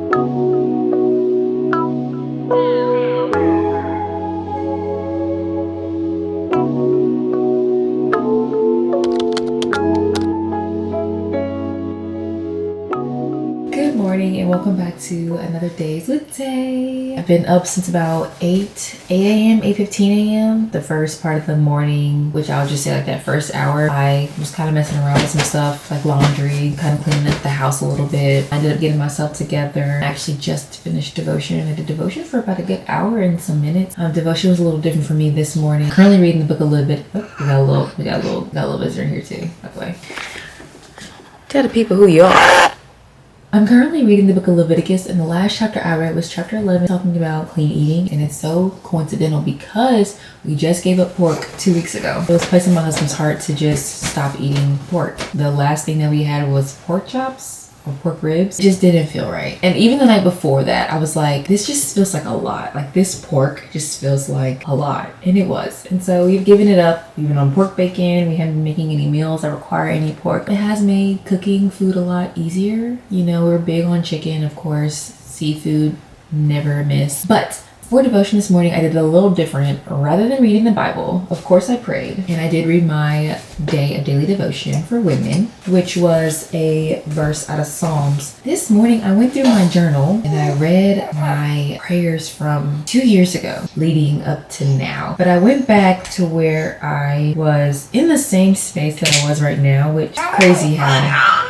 Good morning and welcome back to another Days with Tay. I've been up since about 8 a.m., 8:15 a.m. The first part of the morning, which I'll just say like that first hour, I was kind of messing around with some stuff like laundry, kind of cleaning up the house a little bit. I ended up getting myself together. I actually just finished devotion. I did devotion for about a good hour and some minutes. Devotion was a little different for me this morning. Currently reading the book a little bit. Oh, we got a little visitor in here too, by the way. Tell the people who you are. I'm currently reading the book of Leviticus, and the last chapter I read was chapter 11, talking about clean eating, and it's so coincidental because we just gave up pork 2 weeks ago. It was placed on my husband's heart to just stop eating pork. The last thing that we had was pork chops or pork ribs. It just didn't feel right. And even the night before that, I was like, this just feels like a lot. Like this pork just feels like a lot. And it was. And so we've given it up. We've been on pork bacon. We haven't been making any meals that require any pork. It has made cooking food a lot easier. You know, we're big on chicken, of course. Seafood, never miss. But for devotion this morning, I did it a little different. Rather than reading the Bible, of course I prayed. And I did read my day of daily devotion for women, which was a verse out of Psalms. This morning, I went through my journal and I read my prayers from 2 years ago, leading up to now. But I went back to where I was in the same space that I was right now, which is crazy how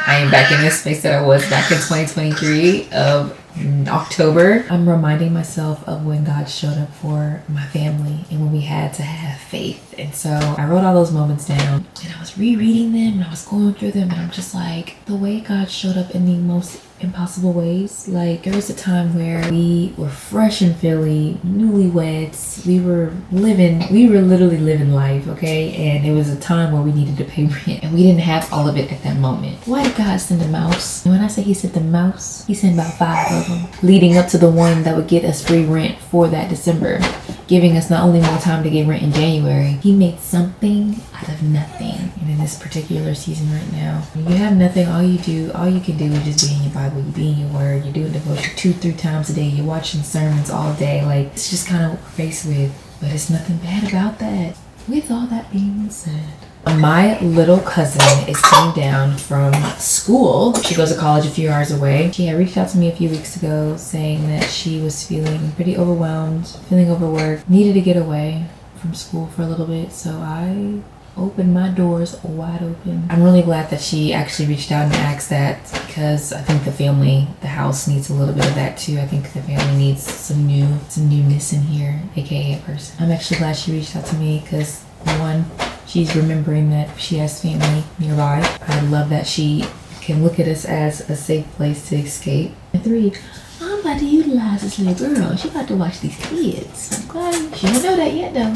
I am back in this space that I was back in 2023 of October. I'm reminding myself of when God showed up for my family and when we had to have faith. And so I wrote all those moments down and I was rereading them and I was going through them and I'm just like, the way God showed up in the most impossible ways. Like there was a time where we were fresh in Philly, newlyweds. We were literally living life, okay? And it was a time where we needed to pay rent and we didn't have all of it at that moment. Why did God send a mouse? And when I say he sent the mouse, he sent about 5 of them, leading up to the one that would get us free rent for that December, giving us not only more time to get rent in January, he made something out of nothing. And in this particular season right now, when you have nothing, all you can do is just be in your Bible, you be in your word, you're doing devotion 2-3 times a day, you're watching sermons all day. Like, it's just kind of what we're faced with, but it's nothing bad about that. With all that being said, my little cousin is coming down from school. She goes to college a few hours away. She had reached out to me a few weeks ago saying that she was feeling pretty overwhelmed, feeling overworked, needed to get away from school for a little bit. So I opened my doors wide open. I'm really glad that she actually reached out and asked that because I think the house needs a little bit of that too. I think the family needs some newness in here, aka a person. I'm actually glad she reached out to me because one, she's remembering that she has family nearby. I love that she can look at us as a safe place to escape. And 3, I'm about to utilize this little girl. She about to watch these kids. I'm glad she don't know that yet though.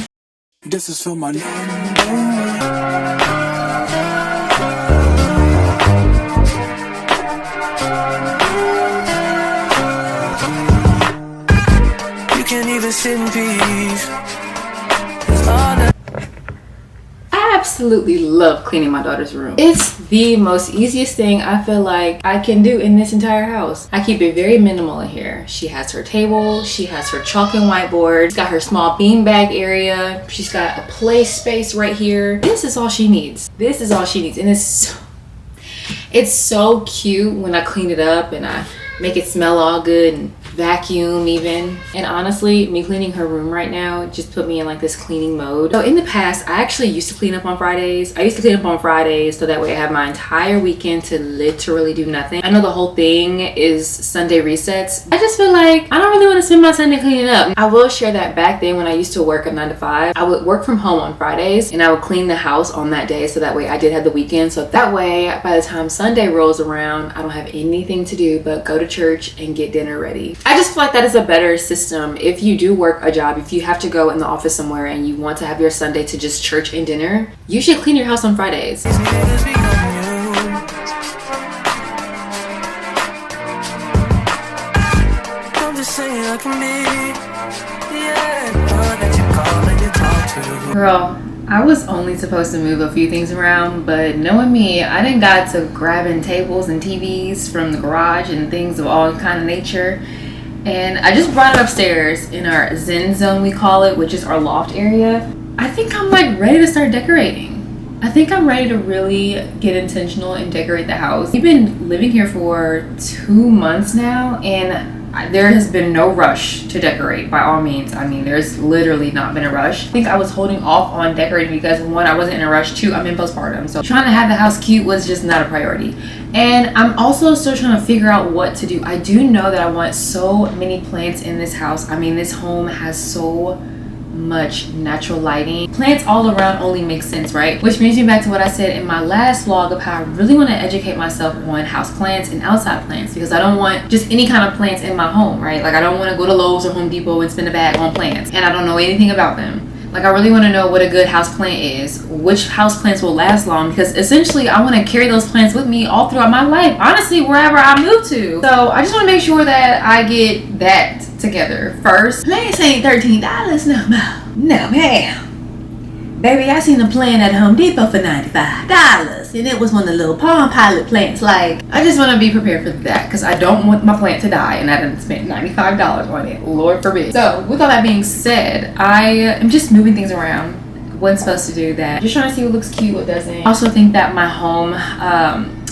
This is for my number. You can't even sit in peace. I absolutely love cleaning my daughter's room. It's the most easiest thing I feel like I can do in this entire house. I keep it very minimal in here. She has her table, she has her chalk and whiteboard, she's got her small beanbag area, she's got a play space right here. This is all she needs. This is all she needs. And it's so cute when I clean it up and I make it smell all good and vacuum even. And honestly, me cleaning her room right now just put me in like this cleaning mode. So in the past, I actually used to clean up on Fridays. I used to clean up on Fridays so that way I have my entire weekend to literally do nothing. I know the whole thing is Sunday resets. I just feel like I don't really want to spend my Sunday cleaning up. I will share that back then when I used to work a 9 to 5, I would work from home on Fridays and I would clean the house on that day so that way I did have the weekend. So that way by the time Sunday rolls around, I don't have anything to do but go to church and get dinner ready. I just feel like that is a better system. If you do work a job, if you have to go in the office somewhere and you want to have your Sunday to just church and dinner, you should clean your house on Fridays. I'm just saying I can be, yeah, that you call and you talk to. Girl, I was only supposed to move a few things around, but knowing me, I didn't got to grabbing tables and TVs from the garage and things of all kind of nature. And I just brought it upstairs in our Zen zone, we call it, which is our loft area. I think I'm like ready to start decorating. I think I'm ready to really get intentional and decorate the house. We've been living here for 2 months now, and there has been no rush to decorate by all means. I mean, there's literally not been a rush. I think I was holding off on decorating because one, I wasn't in a rush. Two, I'm in postpartum. So trying to have the house cute was just not a priority. And I'm also still trying to figure out what to do. I do know that I want so many plants in this house. I mean, this home has so much natural lighting. Plants all around only make sense, right? Which brings me back to what I said in my last vlog of how I really want to educate myself on house plants and outside plants, because I don't want just any kind of plants in my home, right? Like I don't want to go to Lowe's or Home Depot and spend a bag on plants and I don't know anything about them. Like I really want to know what a good house plant is, which house plants will last long, because essentially I want to carry those plants with me all throughout my life, honestly, wherever I move to. So I just want to make sure that I get that together first. Plants ain't $13 no more. No, ma'am. Baby, I seen a plant at Home Depot for $95, and it was one of the little Palm Pilot plants. Like, I just want to be prepared for that, because I don't want my plant to die, and I didn't spend $95 on it. Lord forbid. So, with all that being said, I am just moving things around. Wasn't supposed to do that. Just trying to see what looks cute, what doesn't. I also think that my home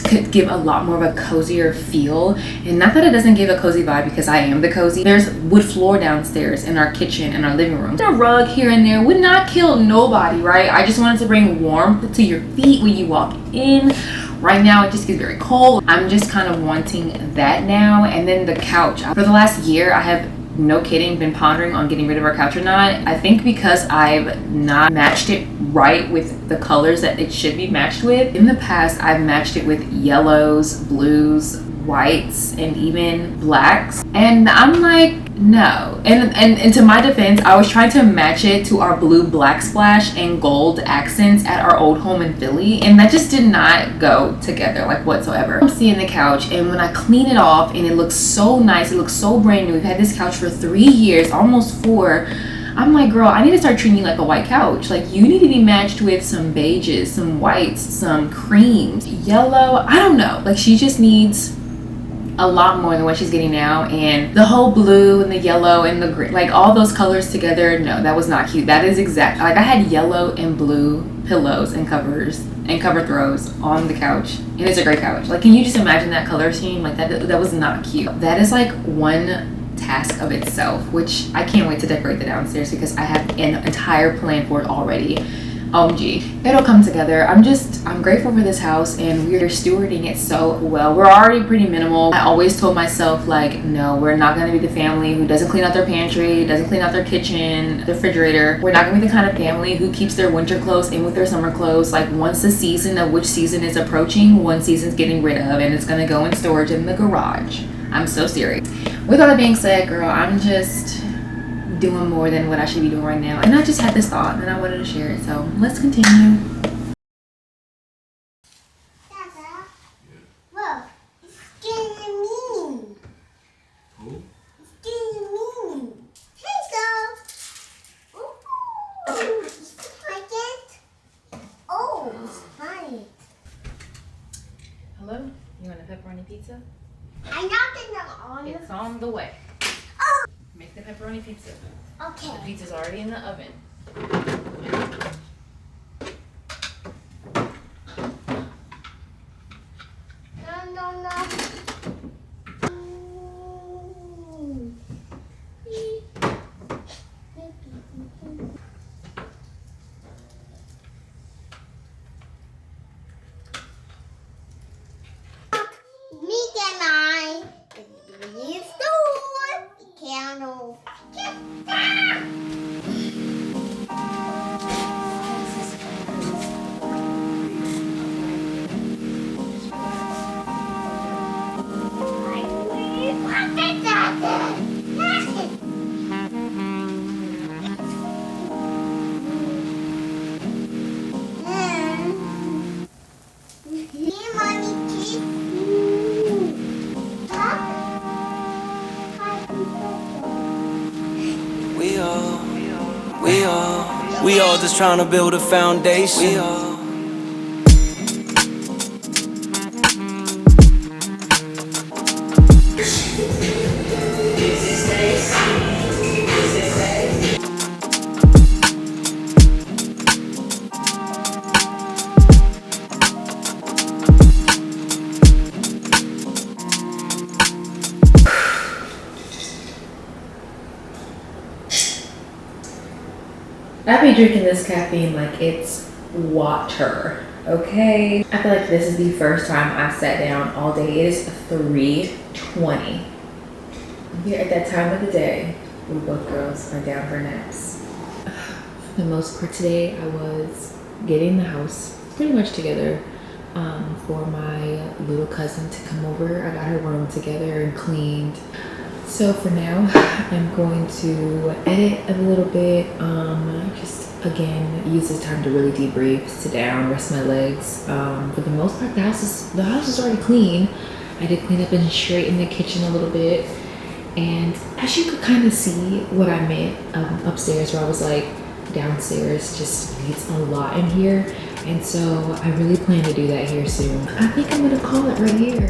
could give a lot more of a cozier feel, and not that it doesn't give a cozy vibe, because I am the cozy. There's wood floor downstairs in our kitchen and our living room. A rug here and there would not kill nobody, right? I just wanted to bring warmth to your feet when you walk in. Right now it just gets very cold. I'm just kind of wanting that now. And then the couch, for the last year I have, no kidding, been pondering on getting rid of our couch or not. I think because I've not matched it right with the colors that it should be matched with. In the past, I've matched it with yellows, blues, whites, and even blacks. And I'm like, no. And to my defense, I was trying to match it to our blue black splash and gold accents at our old home in Philly, and that just did not go together like whatsoever. I'm seeing the couch, and when I clean it off and it looks so nice, it looks so brand new. We've had this couch for 3 years, almost 4. I'm like, girl, I need to start treating you like a white couch. Like, you need to be matched with some beiges, some whites, some creams, yellow. I don't know. Like, she just needs a lot more than what she's getting now. And the whole blue and the yellow and the green, like all those colors together, no, that was not cute. That is exact, like I had yellow and blue pillows and covers and cover throws on the couch, and it's a great couch. Like, can you just imagine that color scheme? Like that was not cute. That is like one task of itself, which I can't wait to decorate the downstairs, because I have an entire plan for it already. OMG, it'll come together. I'm grateful for this house, and we're stewarding it so well. We're already pretty minimal. I always told myself, like, no, we're not going to be the family who doesn't clean out their pantry, doesn't clean out their kitchen, the refrigerator. We're not going to be the kind of family who keeps their winter clothes in with their summer clothes. Like, once the season of which season is approaching, one season's getting rid of, and it's going to go in storage in the garage. I'm so serious. With all that being said, girl, I'm just doing more than what I should be doing right now, and I just had this thought and I wanted to share it, so let's continue. Dada, look, it's getting mean. Who? It's getting mean. Hey, go. Ooh, you like it? Oh, it's funny. Hello? You want a pepperoni pizza? I knocked it on. It's on the way. Oh, Make the pepperoni pizza. The okay. pizza's already in the oven. No, no. Meet and I leave store. Candle. We all just trying to build a foundation. We all. I've been drinking this caffeine like it's water, okay? I feel like this is the first time I've sat down all day. It is 3:20. Here at that time of the day, we both girls are down for naps. For the most part today, I was getting the house pretty much together for my little cousin to come over. I got her room together and cleaned. So for now, I'm going to edit a little bit, just again, use this time to really debrief, sit down, rest my legs. For the most part, the house is already clean. I did clean up and straighten the kitchen a little bit. And as you could kind of see what I meant upstairs, where I was like, downstairs just needs a lot in here. And so I really plan to do that here soon. I think I'm gonna call it right here.